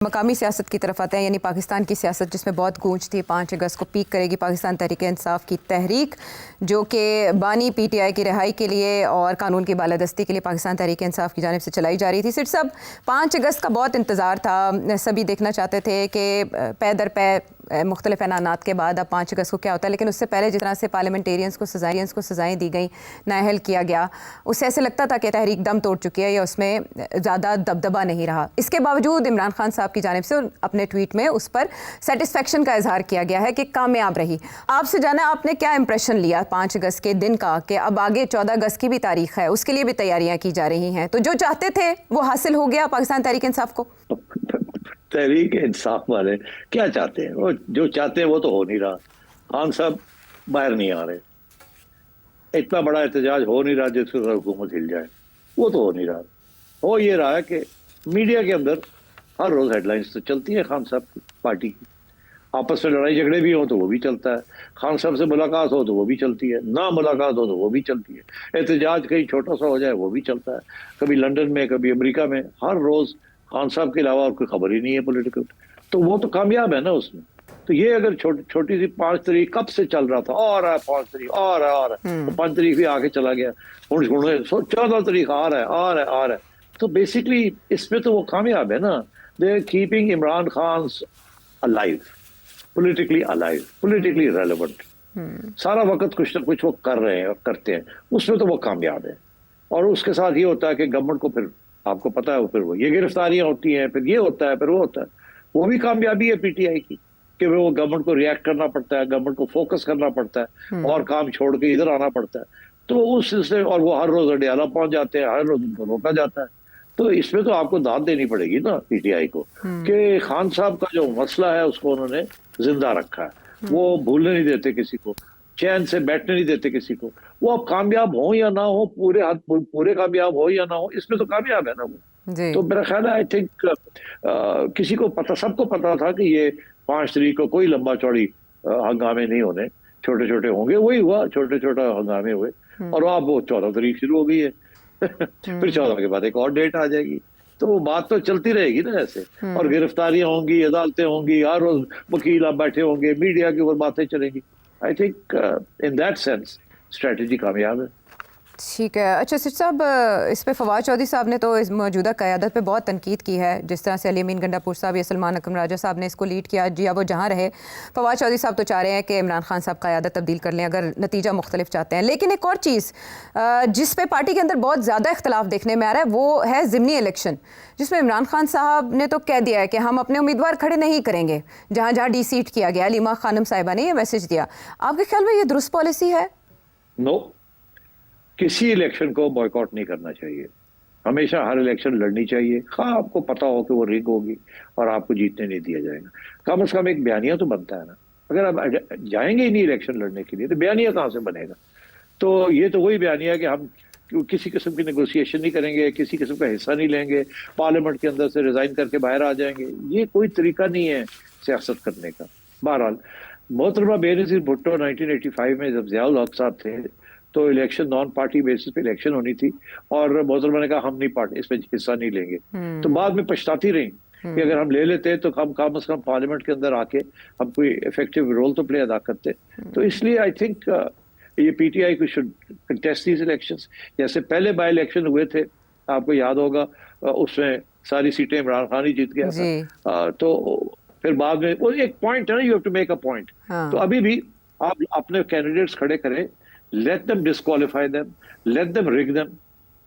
मकामी सियासत की तरफ आते हैं, यानी पाकिस्तान की सियासत जिसमें बहुत गूंज थी। 5 अगस्त को पीक करेगी पाकिस्तान तहरीक इंसाफ की तहरीक, जो कि बानी पीटीआई की रिहाई के लिए और कानून की बालादस्ती के लिए पाकिस्तान तहरीक इंसाफ की जानिब से चलाई जा रही थी। सिर्फ सब 5 अगस्त का बहुत इंतज़ार था, सभी देखना चाहते थे कि पै दर पै मुख्तलिफ ऐलानात के बाद अब 5 अगस्त को क्या होता है। लेकिन उससे पहले जिस तरह से पार्लियामेंटेरियंस को सज़ाएँ दी गई, नाअहल किया गया, उससे ऐसे लगता था कि तहरीक दम तोड़ चुकी है या उसमें ज़्यादा दबदबा नहीं रहा। इसके बावजूद इमरान खान साहब की जानिब से अपने ट्वीट में उस पर सेटिस्फेक्शन का इजहार किया गया है कि कामयाब रही। आपसे जाना आपने क्या इंप्रेशन लिया 5 अगस्त के दिन का, कि अब आगे 14 अगस्त की भी तारीख है, उसके लिए भी तैयारियां की जा रही हैं, तो जो चाहते थे वो हासिल हो गया पाकिस्तान तहरीक इंसाफ को? तहरीक इंसाफ वाले क्या चाहते हैं? वो जो चाहते हैं वो तो हो नहीं रहा। खान साहब बाहर नहीं आ रहे, इतना बड़ा एहतजाज हो नहीं रहा जिससे हुकूमत हिल जाए, वो तो हो नहीं रहा। हो ये रहा है कि मीडिया के अंदर हर रोज हेडलाइंस तो चलती है खान साहब की पार्टी की, आपस में लड़ाई झगड़े भी हो तो वो भी चलता है, खान साहब से मुलाकात हो तो वो भी चलती है, ना मुलाकात हो तो वो भी चलती है, एहतजाज कहीं छोटा सा हो जाए वो भी चलता है, कभी लंदन में कभी अमेरिका में, हर रोज खान साहब के अलावा और कोई खबर ही नहीं है पॉलिटिकल। तो वो तो कामयाब है ना उसमें। तो ये अगर छोटी सी 5 तारीख कब से चल रहा था, और 5 तारीख और तो 5 तारीख भी आगे चला गया, 14 तारीख आ रहा है। तो बेसिकली इसमें तो वो कामयाब है ना। They are keeping Imran Khan alive, politically relevant। सारा वक्त कुछ ना कुछ वो कर रहे हैं और करते हैं, उसमें तो वो कामयाब है। और उसके साथ ये होता है कि गवर्नमेंट को फिर आपको पता है, फिर वो ये गिरफ्तारियां होती हैं, फिर ये होता है, फिर वो होता है। वो भी कामयाबी है पीटीआई की कि वो गवर्नमेंट को रिएक्ट करना पड़ता है, गवर्नमेंट को फोकस करना पड़ता है और काम छोड़ के इधर आना पड़ता है। तो उस सिलसिले, और वो हर रोज अडियाला पहुंच जाते हैं, हर रोज उनको रोका जाता है। तो इसमें तो आपको दाद देनी पड़ेगी ना पीटीआई को कि खान साहब का जो मसला है उसको उन्होंने जिंदा रखा है। वो भूलने नहीं देते किसी को, चैन से बैठने नहीं देते किसी को। वो अब कामयाब हो या ना हो, पूरे कामयाब हो या ना हो, इसमें तो कामयाब है ना वो। तो मेरा ख्याल है, आई थिंक किसी को पता, सबको पता था कि ये 5 तारीख को कोई लंबा चौड़ी हंगामे नहीं होने, छोटे छोटे होंगे। वही हुआ, छोटे छोटे हंगामे हुए और अब वो 14 तारीख शुरू हो गई है। फिर 14 के बाद एक और डेट आ जाएगी। तो वो बात तो चलती रहेगी ना ऐसे, और गिरफ्तारियां होंगी, अदालतें होंगी, हर रोज वकील आप बैठे होंगे, मीडिया की ऊपर बातें चलेंगी। I think in that sense strategy कामयाब है। ठीक है। अच्छा सिर साहब, इस पे फवाद चौधरी साहब ने तो इस मौजूदा क़यादत पे बहुत तनकीद की है, जिस तरह से अली अमीन गंडापुर साहब या सलमान अकरम राजा साहब ने इसको लीड किया। जी अब वो जहाँ रहे, फवाद चौधरी साहब तो चाह रहे हैं कि इमरान खान साहब क़यादत तब्दील कर लें अगर नतीजा मुख्तलिफ चाहते हैं। लेकिन एक और चीज़ जिस पे पार्टी के अंदर बहुत ज़्यादा इख्तलाफ देखने में आ रहा है वो है ज़िमनी इलेक्शन, जिसमें इमरान खान साहब ने तो कह दिया है कि हम अपने उम्मीदवार खड़े नहीं करेंगे जहाँ जहाँ डिसीट किया गया। अलीमा खानम साहिबा ने यह मैसेज दिया। आपके ख्याल में ये दुरुस्त पॉलिसी है? नो, किसी इलेक्शन को बॉयकॉट नहीं करना चाहिए। हमेशा हर इलेक्शन लड़नी चाहिए, हाँ आपको पता हो कि वो रिग होगी और आपको जीतने नहीं दिया जाएगा। कम से कम एक बयानिया तो बनता है ना। अगर आप जाएंगे ही नहीं इलेक्शन लड़ने के लिए तो बयानिया कहाँ से बनेगा? तो ये तो वही बयानिया है कि हम किसी किस्म की नेगोशिएशन नहीं करेंगे, किसी किस्म का हिस्सा नहीं लेंगे, पार्लियामेंट के अंदर से रिजाइन करके बाहर आ जाएंगे। ये कोई तरीका नहीं है सियासत करने का। बहरहाल मोहतरमा बेनज़ीर भुट्टो 1985 में जब ज़ियाउल हक साहब थे तो इलेक्शन नॉन पार्टी बेसिस पे इलेक्शन होनी थी और मोहतरमा ने कहा हम नहीं पार्टी इसमें हिस्सा नहीं लेंगे। तो बाद में पछताती रही कि अगर हम ले लेते तो हम कम से कम पार्लियामेंट के अंदर आके हम कोई इफेक्टिव रोल तो प्ले अदा करते। तो इसलिए आई थिंक ये पीटीआई को शुड कंटेस्ट दीज इलेक्शंस। जैसे पहले बाय इलेक्शन हुए थे, आपको याद होगा, उसमें सारी सीटें इमरान खान ही जीत गया था। तो फिर बाद में वो एक पॉइंट है ना, you have to make a point. तो अभी भी आप अपने कैंडिडेट्स खड़े करें, let them disqualify them, let them rig them,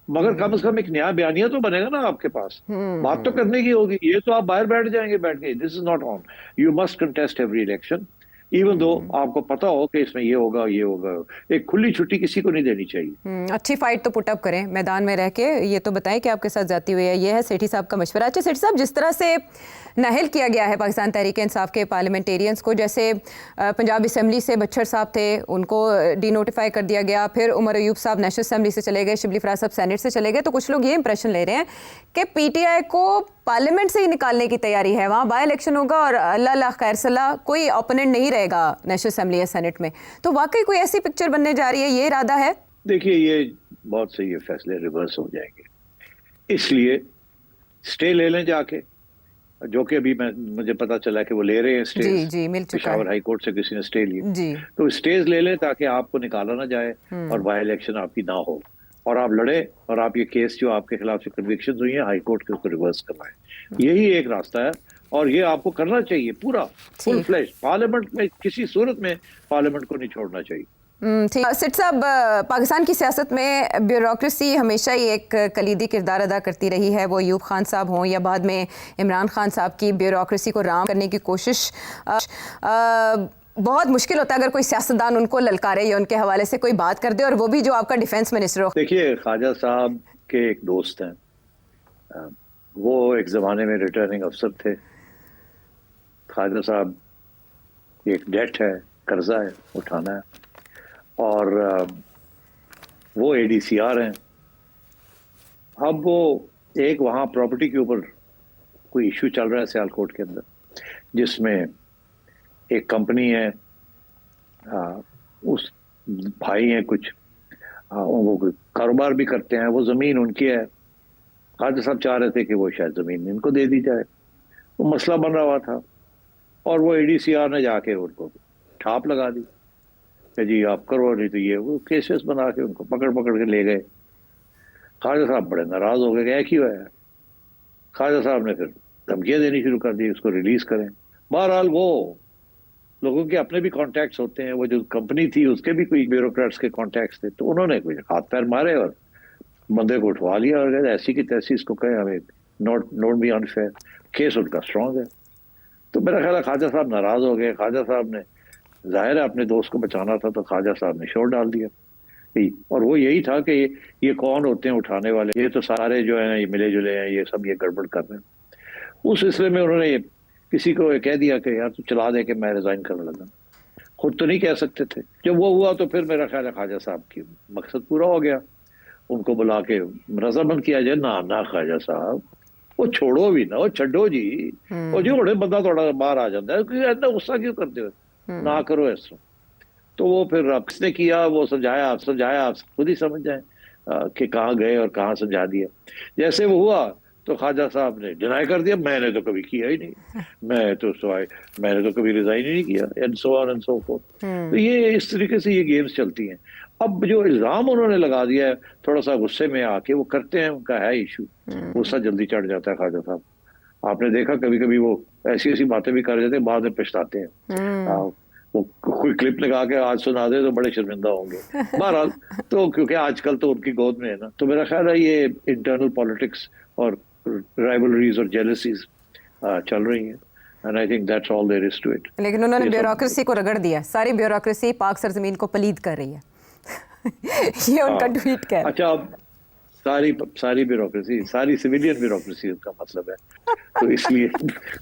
मगर कम से कम एक नया बयानिया तो बनेगा ना आपके पास। बात तो करने की होगी। ये तो आप बाहर बैठ जाएंगे, बैठ के this is not on. You must contest every election even though आपको पता हो कि इसमें ये होगा ये होगा। एक खुली छुट्टी किसी को नहीं देनी चाहिए। अच्छी फाइट तो पुटअप करें मैदान में रह के। ये तो बताएं कि आपके साथ जाती हुई है, ये है सेठी साहब का मशवरा। अच्छा सेठी साहब, जिस तरह से नाअहल किया गया है पाकिस्तान तहरीक इंसाफ के पार्लियामेंटेरियंस को, जैसे पंजाब असम्बली से बच्चर साहब थे उनको डीनोटिफाई कर दिया गया, फिर उमर अयूब साहब नेशनल असम्बली से चले गए, शिबली फराज साहब सेनेट से चले गए, तो कुछ लोग ये इंप्रेशन ले रहे हैं कि पीटीआई को पार्लियामेंट से ही निकालने की तैयारी है। वहाँ बाय इलेक्शन होगा और अल्लाह खैर सलाह कोई ओपोनेंट नहीं रहेगा नेशनल असम्बली या सेनेट में। तो वाकई कोई ऐसी पिक्चर बनने जा रही है, ये इरादा है? देखिए ये बहुत सही है, फैसले रिवर्स हो जाएंगे। इसलिए स्टे ले लें जाके, जो कि अभी मुझे पता चला कि वो ले रहे हैं जी स्टेज। जी मिल चुका पेशावर है हाई कोर्ट से किसी ने स्टे लिया, जी। तो स्टेज ले लें ताकि आपको निकाला ना जाए और बाय इलेक्शन आपकी ना हो, और आप लड़े और आप ये केस जो आपके खिलाफ जो कन्विक्शन हुई है हाई कोर्ट के, उसको रिवर्स करवाएं। यही एक रास्ता है और ये आपको करना चाहिए पूरा फुल ठीक फ्लैश। पार्लियामेंट में किसी सूरत में पार्लियामेंट को नहीं छोड़ना चाहिए। ठीक। सेठ साहब, पाकिस्तान की सियासत में ब्यूरोक्रेसी हमेशा ही एक कलीदी किरदार अदा करती रही है। वो अयूब खान साहब हों या बाद में इमरान खान साहब की ब्यूरोक्रेसी को राम करने की कोशिश बहुत मुश्किल होता है अगर कोई सियासतदान उनको ललकारे या उनके हवाले से कोई बात कर दे, और वो भी जो आपका डिफेंस मिनिस्टर हो। देखिए, ख्वाजा साहब के एक दोस्त हैं, वो एक ज़माने में रिटर्निंग अफसर थे। ख्वाजा साहब की एक डेट है, कर्जा है, उठाना है, और वो ADCR हैं। अब वो एक वहाँ प्रॉपर्टी के ऊपर कोई इशू चल रहा है सियालकोट के अंदर, जिसमें एक कंपनी है, उस भाई हैं कुछ, वो कारोबार भी करते हैं, वो ज़मीन उनकी है। ख्वाजा साहब चाह रहे थे कि वो शायद ज़मीन इनको दे दी जाए, वो मसला बन रहा था, और वो ADCR ने जाके उनको ठाप लगा दी कि जी आप करो, नहीं तो ये वो केसेस बना के उनको पकड़ पकड़ के ले गए। ख्वाजा साहब बड़े नाराज हो गए, क्या क्यों है। ख्वाजा साहब ने फिर धमकियां देनी शुरू कर दी, उसको रिलीज करें। बहरहाल वो लोगों के अपने भी कॉन्टैक्ट्स होते हैं, वो जो कंपनी थी उसके भी कोई ब्यूरोक्रेट्स के कॉन्टैक्ट्स थे, तो उन्होंने कुछ हाथ पैर मारे और बंदे को उठवा लिया और कहते ऐसी की तैसी इसको कहें, हमें नोट बी अनफेयर। केस उनका स्ट्रांग है। तो मेरा ख्याल है ख्वाजा साहब नाराज हो गए। ख्वाजा साहब ने, जाहिर है अपने दोस्त को बचाना था, तो ख्वाजा साहब ने शोर डाल दिया। और वो यही था कि ये कौन होते हैं उठाने वाले, ये तो सारे जो है ये मिले जुले हैं, ये सब ये गड़बड़ कर रहे हैं। उस सिलसिले में उन्होंने ये किसी को कह दिया कि यार तू चला दे कि मैं रिजाइन करने लगा। खुद तो नहीं कह सकते थे। जब वो हुआ तो फिर मेरा ख्याल है ख्वाजा साहब की मकसद पूरा हो गया। उनको बुला के रजामंद किया जाए, ना ना ख्वाजा साहब वो छोड़ो भी ना, वो छो जी, और जो बड़े बंदा थोड़ा बाहर आ जाता है, इतना गुस्सा क्यों करते हो, ना करो ऐसा। तो वो फिर किसने किया, वो समझाया आप खुद ही समझ जाए कि कहाँ गए और कहाँ समझा दिया। जैसे वो हुआ तो ख्वाजा साहब ने डिनाई कर दिया, मैंने तो कभी किया ही नहीं, मैंने तो कभी रिजाइन ही नहीं किया, and so on and so fourth. तो ये इस तरीके से ये गेम्स चलती हैं। अब जो इल्जाम उन्होंने लगा दिया है, थोड़ा सा गुस्से में आके वो करते हैं, उनका है इशू, गुस्सा जल्दी चढ़ जाता है ख्वाजा साहब। आपने देखा कभी कभी वो ऐसी ऐसी बातें भी कर देते हैं, बाद में पछताते हैं। वो कोई क्लिप लगा के आज सुना दे तो बड़े शर्मिंदा होंगे। बहरहाल, तो क्योंकि आजकल तो उनकी गोद में है ना, तो मेरा ख्याल है ये इंटरनल पॉलिटिक्स और राइवलरीज और जेलसीज चल रही हैं, and I think that's all there is to it. लेकिन उन्होंने ब्यूरोक्रेसी को रगड़ दिया, सारी ब्यूरोक्रेसी पाक सरजमीन को पलीद कर रही है। ये उनका ट्वीट क्या है? अच्छा, अब सारी ब्यूरोक्रेसी, सारी सिविलियन ब्यूरोक्रेसी उसका मतलब है। तो इसलिए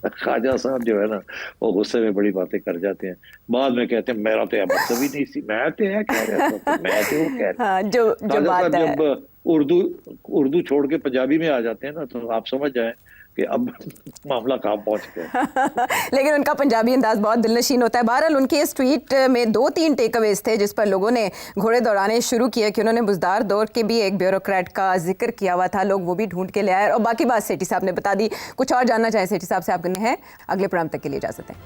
ख्वाजा साहब जो है ना, वो गुस्से में बड़ी बातें कर जाते हैं, बाद में कहते हैं मेरा तो मतलब ही नहीं सी, मैं तो है कह रहा था, मैं तो कह रहा। हाँ, जो बात है। जब उर्दू छोड़ के पंजाबी में आ जाते हैं ना, तो आप समझ जाएं कि अब मामला कहाँ पहुंच गया। लेकिन उनका पंजाबी अंदाज बहुत दिलनशीन होता है। बहरहाल उनके इस ट्वीट में 2-3 टेकअवेज थे जिस पर लोगों ने घोड़े दौड़ाने शुरू किए कि उन्होंने बुजदार दौर के भी एक ब्यूरोक्रेट का जिक्र किया हुआ था, लोग वो भी ढूंढ के ले आए, और बाकी बात सेठी साहब ने बता दी। कुछ और जानना चाहे सेठी साहब से आप हैं? अगले प्रोग्राम तक के लिए इजाजत है।